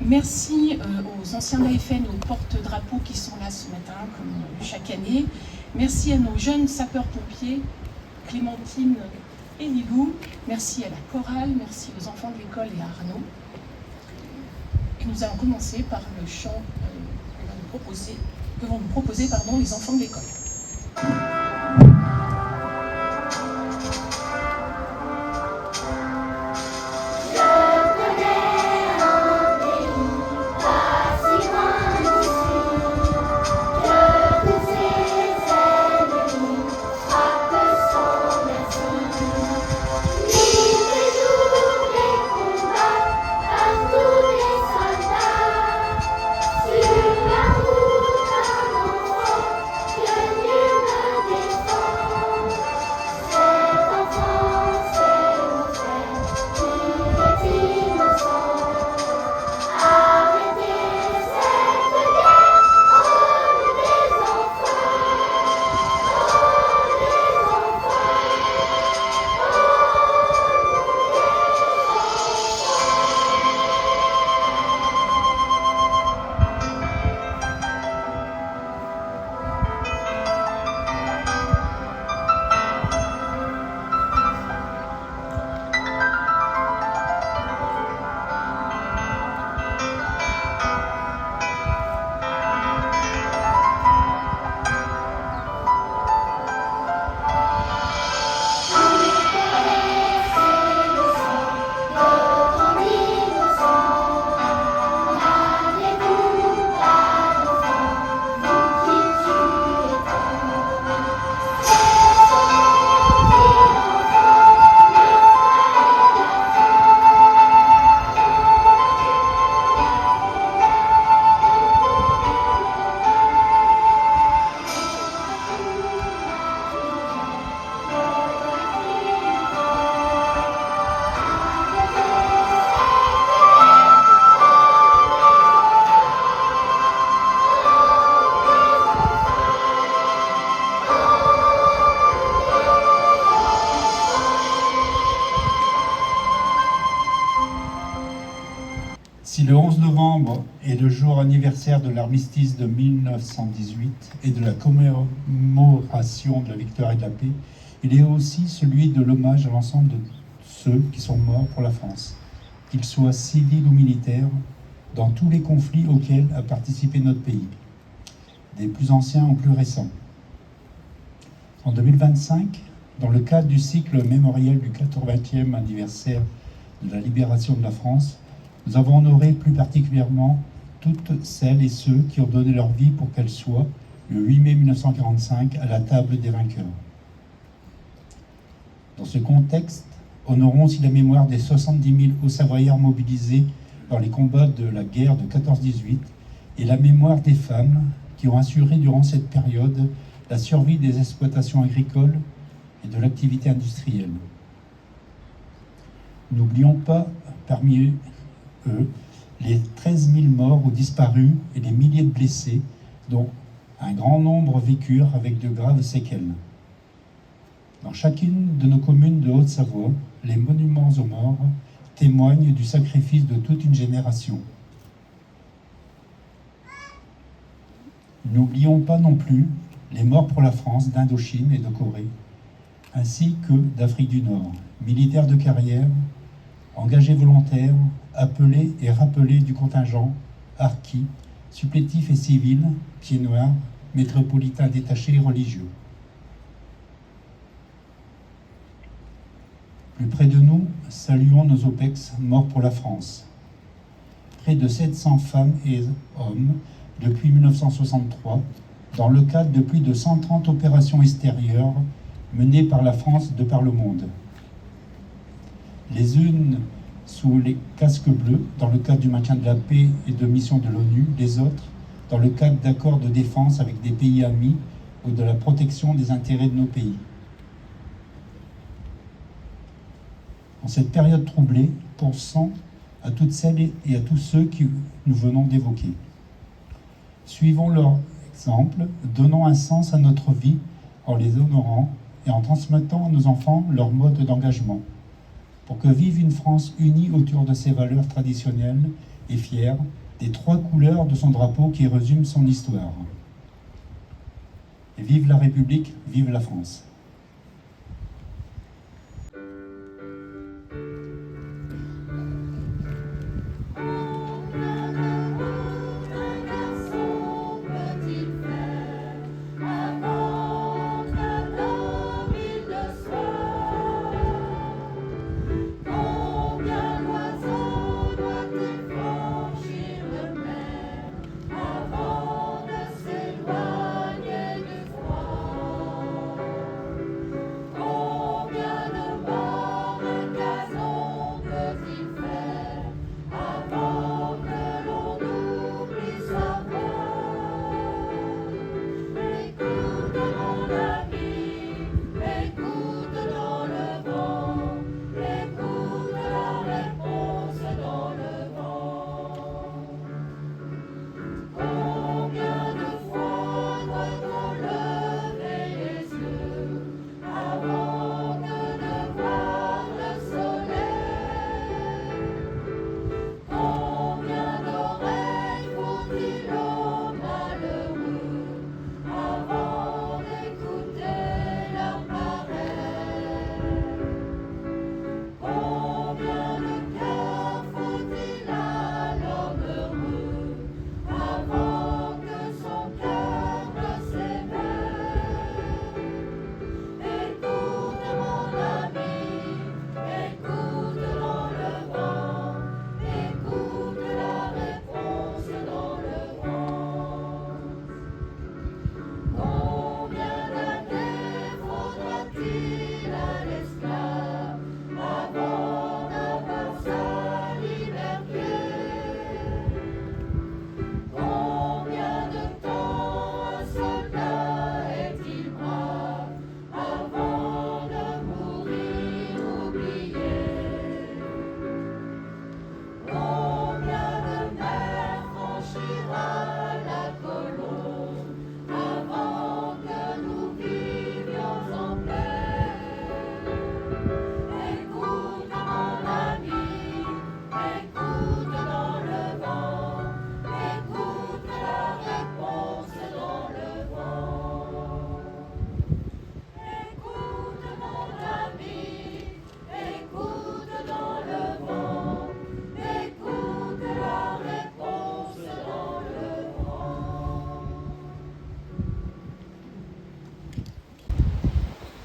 Merci aux anciens d'AFN, aux porte-drapeaux qui sont là ce matin, comme chaque année. Merci à nos jeunes sapeurs-pompiers, Clémentine et Lilou. Merci à la chorale, merci aux enfants de l'école et à Arnaud. Et nous allons commencer par le chant que vont nous proposer les enfants de l'école. Si le 11 novembre est le jour anniversaire de l'armistice de 1918 et de la commémoration de la victoire et de la paix, il est aussi celui de l'hommage à l'ensemble de ceux qui sont morts pour la France, qu'ils soient civils ou militaires, dans tous les conflits auxquels a participé notre pays, des plus anciens aux plus récents. En 2025, dans le cadre du cycle mémoriel du 80e anniversaire de la libération de la France, nous avons honoré plus particulièrement toutes celles et ceux qui ont donné leur vie pour qu'elle soit, le 8 mai 1945, à la table des vainqueurs. Dans ce contexte, honorons aussi la mémoire des 70 000 Hauts-Savoyards mobilisés dans les combats de la guerre de 14-18 et la mémoire des femmes qui ont assuré durant cette période la survie des exploitations agricoles et de l'activité industrielle. N'oublions pas parmi eux les 13 000 morts ou disparus et les milliers de blessés, dont un grand nombre vécurent avec de graves séquelles. Dans chacune de nos communes de Haute-Savoie, les monuments aux morts témoignent du sacrifice de toute une génération. N'oublions pas non plus les morts pour la France d'Indochine et de Corée, ainsi que d'Afrique du Nord, militaires de carrière, engagés volontaires, appelés et rappelés du contingent, harkis, supplétifs et civils, pieds noirs, métropolitains détachés et religieux. Plus près de nous, saluons nos OPEX morts pour la France. Près de 700 femmes et hommes depuis 1963, dans le cadre de plus de 130 opérations extérieures menées par la France de par le monde. Les unes sous les casques bleus, dans le cadre du maintien de la paix et de missions de l'ONU, les autres dans le cadre d'accords de défense avec des pays amis ou de la protection des intérêts de nos pays. En cette période troublée, pensons à toutes celles et à tous ceux que nous venons d'évoquer. Suivons leur exemple, donnons un sens à notre vie en les honorant et en transmettant à nos enfants leur mode d'engagement, pour que vive une France unie autour de ses valeurs traditionnelles et fier des 3 couleurs de son drapeau qui résument son histoire. Et vive la République, vive la France.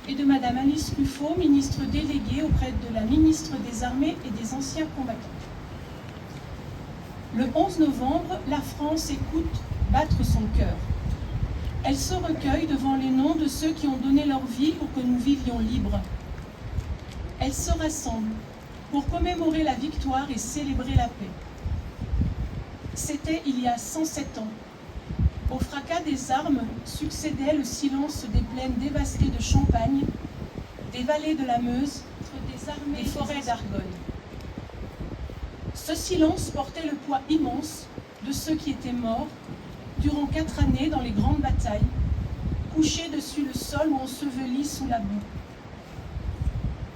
Et de Madame Alice Ruffo, ministre déléguée auprès de la ministre des Armées et des Anciens Combattants. Le 11 novembre, la France écoute battre son cœur. Elle se recueille devant les noms de ceux qui ont donné leur vie pour que nous vivions libres. Elle se rassemble pour commémorer la victoire et célébrer la paix. C'était il y a 107 ans. Au fracas des armes succédait le silence des plaines dévastées de Champagne, des vallées de la Meuse, des forêts d'Argonne. Ce silence portait le poids immense de ceux qui étaient morts durant 4 années dans les grandes batailles, couchés dessus le sol ou ensevelis sous la boue.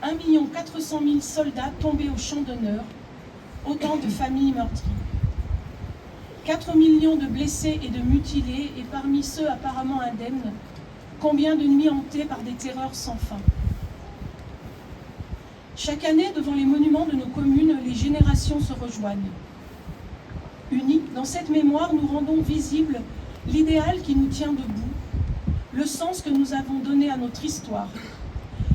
1 400 000 soldats tombés au champ d'honneur, autant de familles meurtries. 4 millions de blessés et de mutilés, et parmi ceux apparemment indemnes, combien de nuits hantées par des terreurs sans fin. Chaque année, devant les monuments de nos communes, les générations se rejoignent. Unis, dans cette mémoire, nous rendons visible l'idéal qui nous tient debout, le sens que nous avons donné à notre histoire,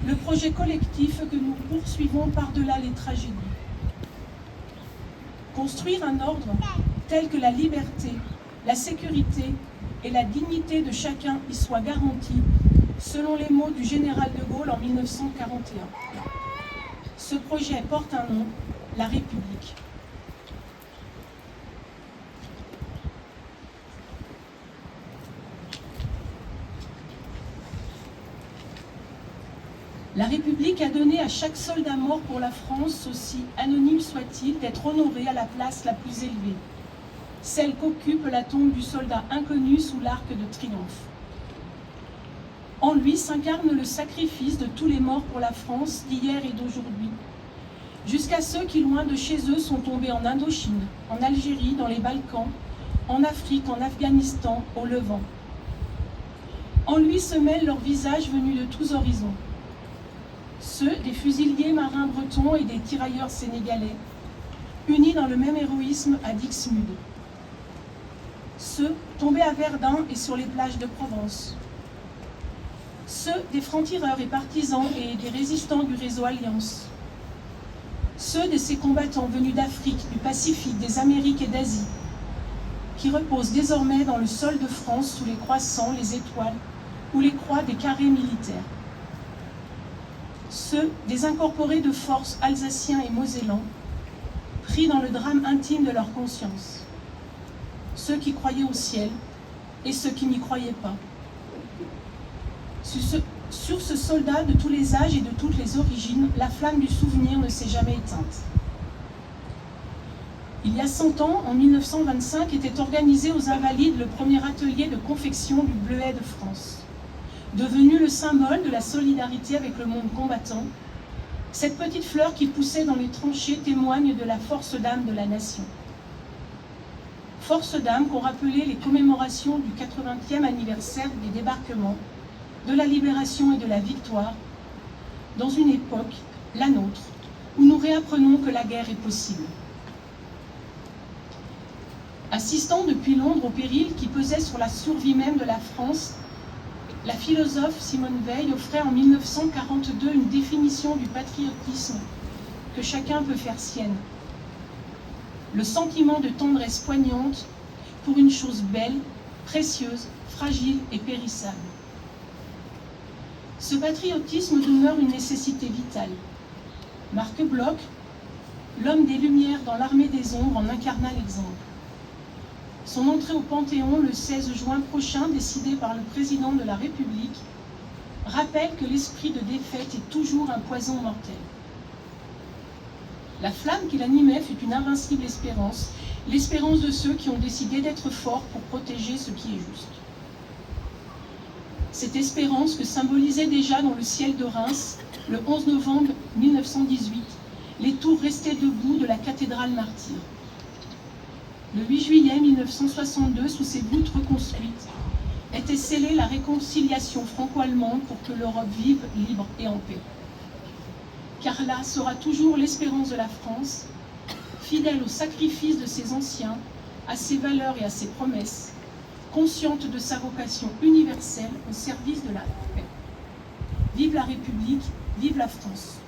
le projet collectif que nous poursuivons par-delà les tragédies. Construire un ordre tel que la liberté, la sécurité et la dignité de chacun y soient garanties, selon les mots du général de Gaulle en 1941. Ce projet porte un nom, la République. La République a donné à chaque soldat mort pour la France, aussi anonyme soit-il, d'être honoré à la place la plus élevée, celle qu'occupe la tombe du soldat inconnu sous l'arc de triomphe. En lui s'incarne le sacrifice de tous les morts pour la France d'hier et d'aujourd'hui, jusqu'à ceux qui, loin de chez eux, sont tombés en Indochine, en Algérie, dans les Balkans, en Afrique, en Afghanistan, au Levant. En lui se mêlent leurs visages venus de tous horizons. Ceux des fusiliers marins bretons et des tirailleurs sénégalais, unis dans le même héroïsme à Dixmude. Ceux tombés à Verdun et sur les plages de Provence. Ceux des francs-tireurs et partisans et des résistants du réseau Alliance. Ceux de ces combattants venus d'Afrique, du Pacifique, des Amériques et d'Asie, qui reposent désormais dans le sol de France sous les croissants, les étoiles ou les croix des carrés militaires. Ceux des incorporés de force alsaciens et mosellans, pris dans le drame intime de leur conscience. Ceux qui croyaient au ciel et ceux qui n'y croyaient pas. Sur ce soldat de tous les âges et de toutes les origines, la flamme du souvenir ne s'est jamais éteinte. Il y a 100 ans, en 1925, était organisé aux Invalides le premier atelier de confection du bleuet de France. Devenu le symbole de la solidarité avec le monde combattant, cette petite fleur qui poussait dans les tranchées témoigne de la force d'âme de la nation. Force d'âme qu'ont rappelé les commémorations du 80e anniversaire des débarquements, de la libération et de la victoire, dans une époque, la nôtre, où nous réapprenons que la guerre est possible. Assistant depuis Londres au péril qui pesait sur la survie même de la France, la philosophe Simone Veil offrait en 1942 une définition du patriotisme que chacun peut faire sienne. Le sentiment de tendresse poignante pour une chose belle, précieuse, fragile et périssable. Ce patriotisme demeure une nécessité vitale. Marc Bloch, l'homme des Lumières dans l'armée des ombres, en incarna l'exemple. Son entrée au Panthéon le 16 juin prochain, décidée par le président de la République, rappelle que l'esprit de défaite est toujours un poison mortel. La flamme qui l'animait fut une invincible espérance, l'espérance de ceux qui ont décidé d'être forts pour protéger ce qui est juste. Cette espérance que symbolisaient déjà dans le ciel de Reims, le 11 novembre 1918, les tours restées debout de la cathédrale martyre. Le 8 juillet 1962, sous ces voûtes reconstruites, était scellée la réconciliation franco-allemande pour que l'Europe vive libre et en paix. Car là sera toujours l'espérance de la France, fidèle au sacrifice de ses anciens, à ses valeurs et à ses promesses, consciente de sa vocation universelle au service de la paix. Vive la République, vive la France.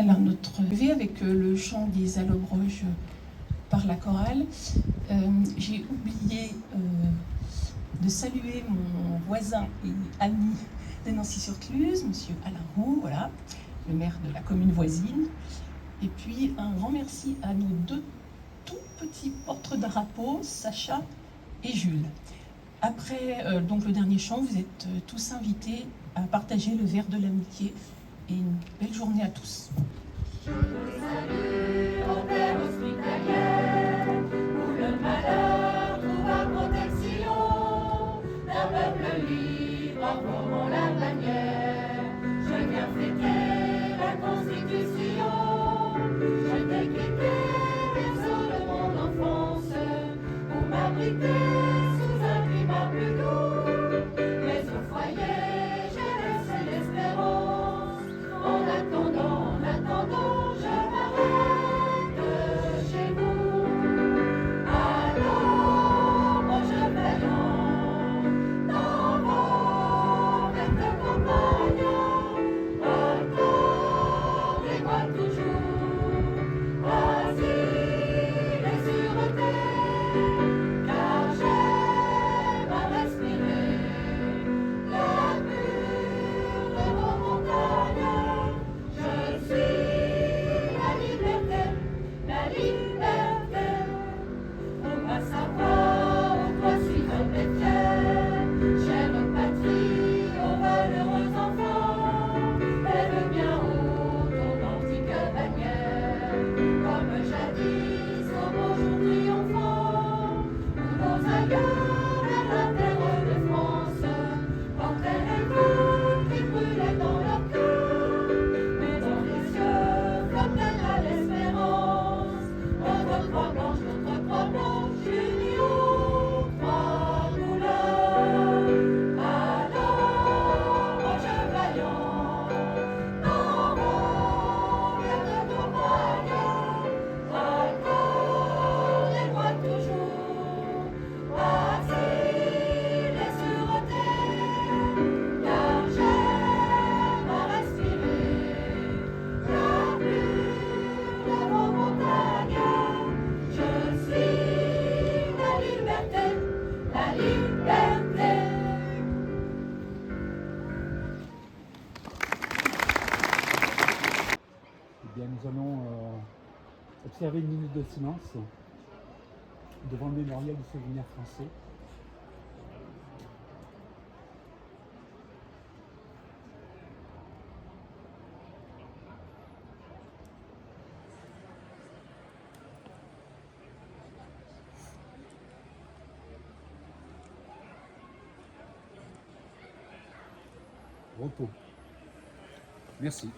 Alors notre levée avec le chant des allobroges par la chorale. J'ai oublié de saluer mon voisin et ami de Nancy-sur-Cluse, monsieur Alain Roux, voilà, le maire de la commune voisine. Et puis un grand merci à nos deux tout petits porte-drapeaux, Sacha et Jules. Après donc le dernier chant, vous êtes tous invités à partager le verre de l'amitié et une belle journée à tous. Je vous salue, ô terre hospitalière, où le malheur trouva protection, d'un peuple libre arborant la bannière. Je viens fêter la Constitution, je t'ai quitté, berceau de mon enfance, pour m'abriter sous un climat plus doux, mais au foyer j'ai laissé l'espérance, en attendant, je m'arrête chez vous. Alors, je vaillant, dans vos vertes campagnes, accordez-moi toujours asile et sûreté, car j'aime à respirer l'air pur de vos montagnes. Je suis la liberté, la liberté. On va savoir où toi si noble et fier, chère patrie, aux valeureux enfants, lève bien haut ton antique bannière, comme jadis au beau jour triomphant, où nos aïeux vers la terre de France portaient les vœux qui brûlaient dans leur cœur, mais dans les yeux flottait l'espérance. Notre croix blanche, unie aux trois couleurs. Alors, je vaillant, dans vos vertes campagnes, accordez-moi toujours asile et sûreté, car j'aime à respirer la pluie de vos montagnes. Je suis la liberté, la liberté. Eh bien, nous allons observer une minute de silence devant le mémorial du souvenir français. Repos. Merci.